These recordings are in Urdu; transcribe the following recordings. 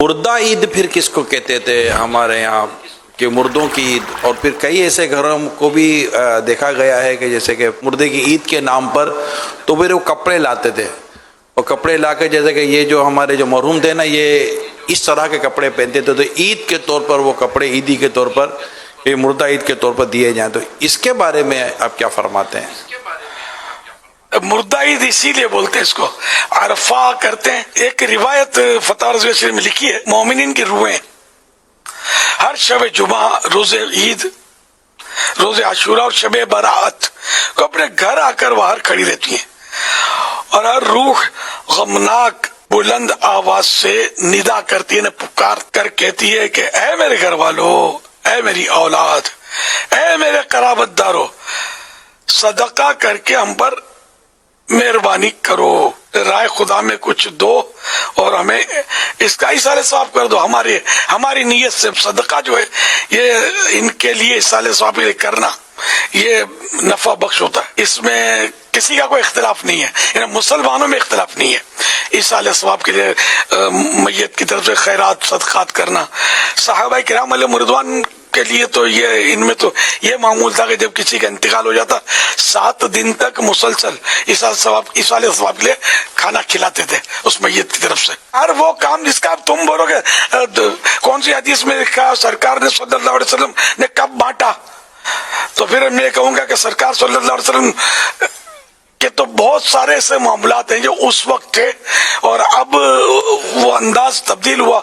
مردہ عید پھر کس کو کہتے تھے ہمارے یہاں کہ مردوں کی عید، اور پھر کئی ایسے گھروں کو بھی دیکھا گیا ہے کہ جیسے کہ مردے کی عید کے نام پر تو پھر وہ کپڑے لاتے تھے، اور کپڑے لا کے جیسے کہ یہ جو ہمارے جو مرحوم تھے نا، یہ اس طرح کے کپڑے پہنتے تھے، تو عید کے طور پر وہ کپڑے عیدی کے طور پر، یہ مردہ عید کے طور پر دیے جائیں، تو اس کے بارے میں آپ کیا فرماتے ہیں؟ مردہ عید اسی لیے بولتے ہیں اس کو، عرفہ کرتے ہیں۔ ایک روایت فتح رضویہ شریف میں لکھی ہے، مومنین کی روحیں ہر شب جمعہ، روز عید، روز عاشورہ اور شب برات کو اپنے گھر آ کر باہر کھڑی رہتی ہیں، اور ہر روح غمناک بلند آواز سے ندا کرتی ہے، پکار کر کہتی ہے کہ اے میرے گھر والو، اے میری اولاد، اے میرے قرابت دارو، صدقہ کر کے ہم پر مہربانی کرو، رائے خدا میں کچھ دو اور ہمیں اس کا اصالہ ثواب کر دو۔ ہماری نیت سے صدقہ جو ہے یہ ان کے لیے اصالہ ثواب کے لیے کرنا یہ نفع بخش ہوتا ہے، اس میں کسی کا کوئی اختلاف نہیں ہے، یعنی مسلمانوں میں اختلاف نہیں ہے۔ اصالہ ثواب کے لیے میت کی طرف سے خیرات صدقات کرنا، صحابہ کرام علیہ رضوان کے لیے تو یہ ان میں تو یہ معمول تھا کہ جب کسی کا انتقال ہو جاتا 7 دن تک مسلسل اصالہ ثواب کے لیے کھانا کھلاتے تھے اس میت کی طرف سے۔ ہر وہ کام جس کا تم بولو گے کون سی حدیث میں لکھا، سرکار نے صلی اللہ علیہ وسلم نے کب بانٹا، تو پھر میں کہوں گا کہ سرکار صلی اللہ علیہ وسلم کہ تو بہت سارے ایسے معاملات ہیں جو اس وقت تھے اور اب وہ انداز تبدیل ہوا،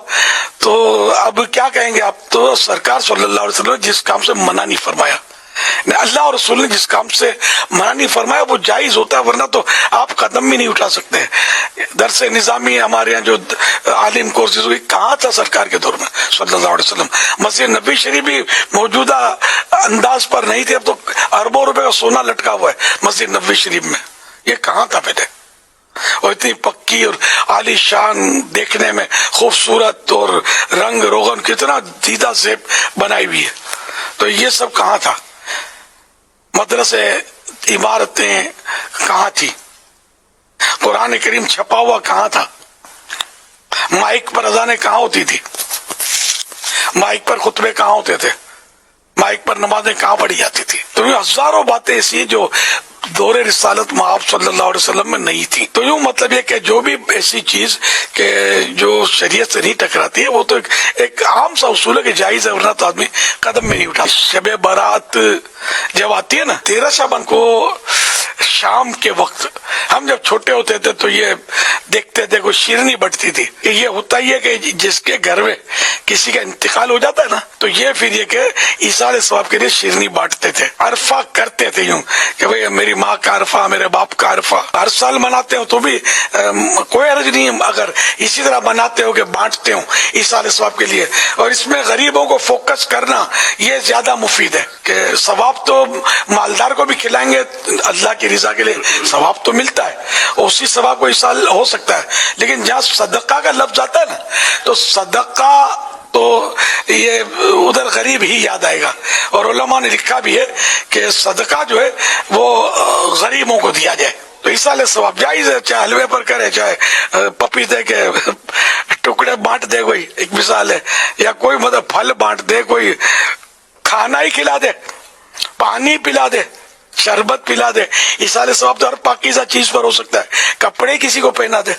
تو اب کیا کہیں گے آپ؟ تو سرکار صلی اللہ علیہ وسلم جس کام سے منع نہیں فرمایا، اللہ اور رسول نے جس کام سے منع نہیں فرمایا وہ جائز ہوتا ہے، ورنہ تو آپ قدم بھی نہیں اٹھا سکتے۔ درس نظامی ہمارے یہاں جو عالم کورسز ہوئی کہاں تھا سرکار کے دور میں صلی اللہ علیہ وسلم؟ مسجد نبی شریف بھی موجودہ انداز پر نہیں تھے، اب تو اربوں روپے کا سونا لٹکا ہوا ہے مسجد نبی شریف میں، یہ کہاں تھا پہلے؟ اور اتنی پکی اور عالی شان، دیکھنے میں خوبصورت اور رنگ روغن کتنا دیدہ سے بنائی ہوئی ہے، تو یہ سب کہاں تھا؟ مدرسے، عمارتیں کہاں تھی؟ قرآن کریم چھپا ہوا کہاں تھا؟ مائک پر اذانیں کہاں ہوتی تھی؟ مائک پر خطبے کہاں ہوتے تھے؟ مائک پر نمازیں کہاں پڑھی جاتی تھی؟ تو یہ ہزاروں باتیں ایسی جو دور رسالت مآب صلی اللہ علیہ وسلم میں نہیں تھی۔ تو یوں مطلب یہ کہ جو بھی ایسی چیز کہ جو شریعت سے نہیں ٹکراتی ہے وہ تو ایک عام سا اصول ہے کہ جائز ہے، ورنہ تو آدمی قدم میں نہیں اٹھا۔ شب برات جب آتی ہے نا 13 شعبان کو، شام کے وقت ہم جب چھوٹے ہوتے تھے تو یہ دیکھتے تھے کوئی شیرنی بٹتی تھی، کہ یہ ہوتا ہی ہے کہ جس کے گھر میں کسی کا انتقال ہو جاتا ہے نا تو یہ پھر یہ کہ ایصال ثواب کے لیے شیرنی بانٹتے تھے، عرفہ کرتے تھے یوں کہ بھئی میری ماں کا عرفہ، میرے باپ کا عرفہ، ہر سال مناتے ہو تو بھی کوئی حرج نہیں اگر اسی طرح مناتے ہو کہ بانٹتے ہو ایصال ثواب کے لیے۔ اور اس میں غریبوں کو فوکس کرنا یہ زیادہ مفید ہے کہ ثواب تو مالدار کو بھی کھلائیں گے اللہ کی رضا کے لیے ثواب تو ملتا ہے، اسی ثواب کو ایصال ہو سکتا ہے، لیکن جہاں صدقہ کا لفظ آتا ہے نا تو صدقہ تو یہ ادھر غریب ہی یاد آئے گا، اور علماء نے لکھا بھی ہے کہ صدقہ جو ہے وہ غریبوں کو دیا جائے تو ایصال ثواب جائز ہے، چاہے حلوے پر کرے، چاہے پپیتے کے ٹکڑے بانٹ دے، کوئی ایک مثال ہے، یا کوئی مطلب پھل بانٹ دے، کوئی کھانا ہی کھلا دے، پانی پلا دے، شربت پلا دے، ایصال ثواب تو ہر پاکیزہ چیز پر ہو سکتا ہے، کپڑے کسی کو پہنا دے۔